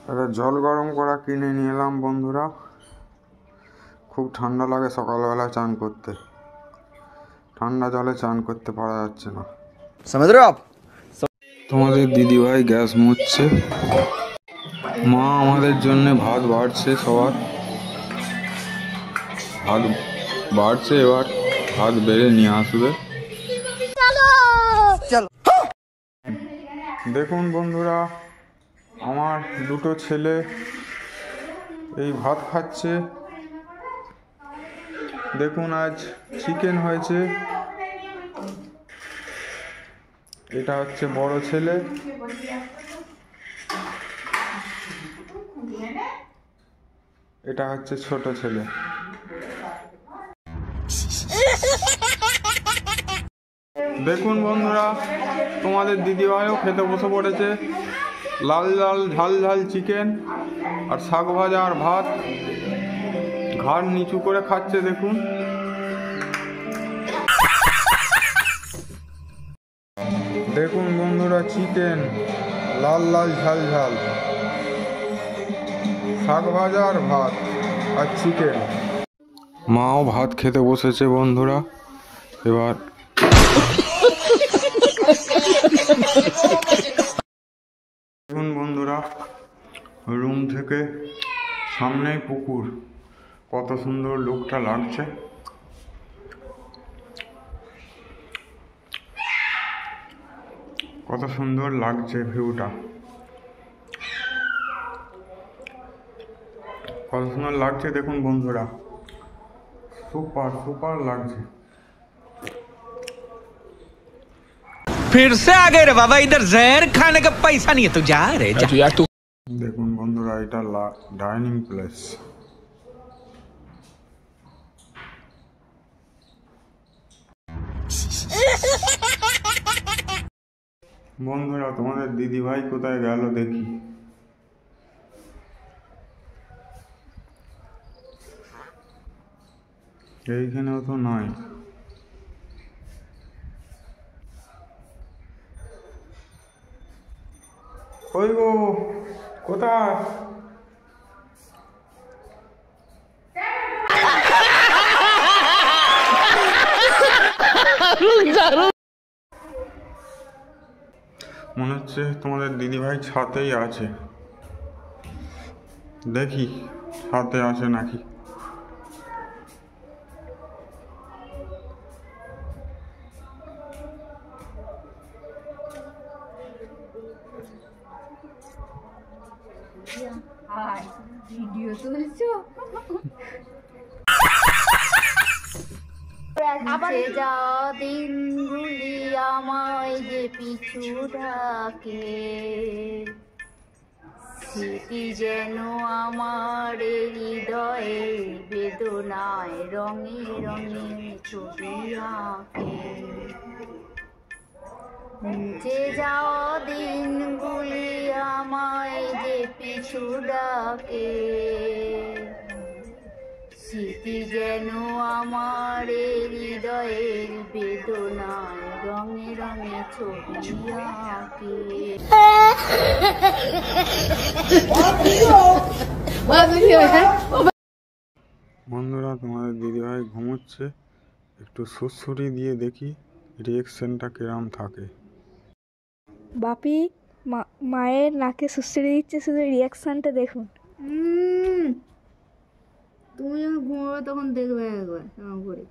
একটা জল গরম করা কিনে নিয়ে এলাম বন্ধুরা। খুব ঠান্ডা লাগে সকালবেলা চান করতে, ঠান্ডা জলে চান করতে পারা যাচ্ছে না। তোমাদের দিদিভাই গ্যাস মুছছে, মা আমাদের জন্য ভাত বাড়ছে, সবার ভাত বাড়ছে, এবার ভাত বেড়ে নিয়ে আসবে। দেখুন বন্ধুরা, আমার দুটো ছেলে এই ভাত খাচ্ছে। দেখুন আজ চিকেন হয়েছে, এটা হচ্ছে বড় ছেলে, এটা হচ্ছে ছোট ছেলে। দেখুন বন্ধুরা, তোমাদের দিদিভাইও খেতে বসে পড়েছে। লাল লাল ঝাল ঝাল চিকেন আর শাক ভাজা আর ভাত, ঘাড় নিচু করে খাচ্ছে। দেখুন দেখুন বন্ধুরা, চিকেন লাল লাল ঝাল ঝাল, শাক ভাজা আর ভাত আর চিকেন। মাও ভাত খেতে বসেছে বন্ধুরা। এবার দেখুন বন্ধুরা, রুম থেকে সামনেই পুকুর, কত সুন্দর লুকটা লাগছে। কত সুন্দর লাগছে ভিউটা, কত সুন্দর লাগছে। দেখুন বন্ধুরা, সুপার সুপার লাগছে। फिर से आ गए रे बाबा, इधर जहर खाने का पैसा नहीं है, तू जा रे जा। দেখুন বন্ধুরা, এটা ডাইনিং প্লেস। বন্ধুরা, তোমাদের দিদিভাই কোথায় গেল দেখি। এইখানেও তো নয়। কই গো, কোথায়? মনে হচ্ছে তোমাদের দিদিভাই ছাতেই আছে, দেখি ছাতে আছে নাকি। ভিডিও তুলছো? যা দিনগুলি আমায় যে পিছু ডাকে, স্মৃতি যেন আমার হৃদয়ে বেদনায় রঙে রঙে ছবি আঁকে। মুছে যাওয়া দিনগুলি আমায় যে পিছু ডাকে, স্মৃতি যেন আমার হৃদয়ের বেদনায় রঙে রঙে ছবি আঁকে। বন্ধুরা, তোমাদের দিদিভাই ঘুমোচ্ছে, একটু সুড়সুড়ি দিয়ে দেখি রিয়েকশনটা কিরম থাকে। বাপি মায়ের নাকে সুড়সুড়ি দিচ্ছে, শুধু রিয়াকশনটা দেখুন। তুমি যখন ঘুমাবে তখন দেখবে একবার এরকম করে।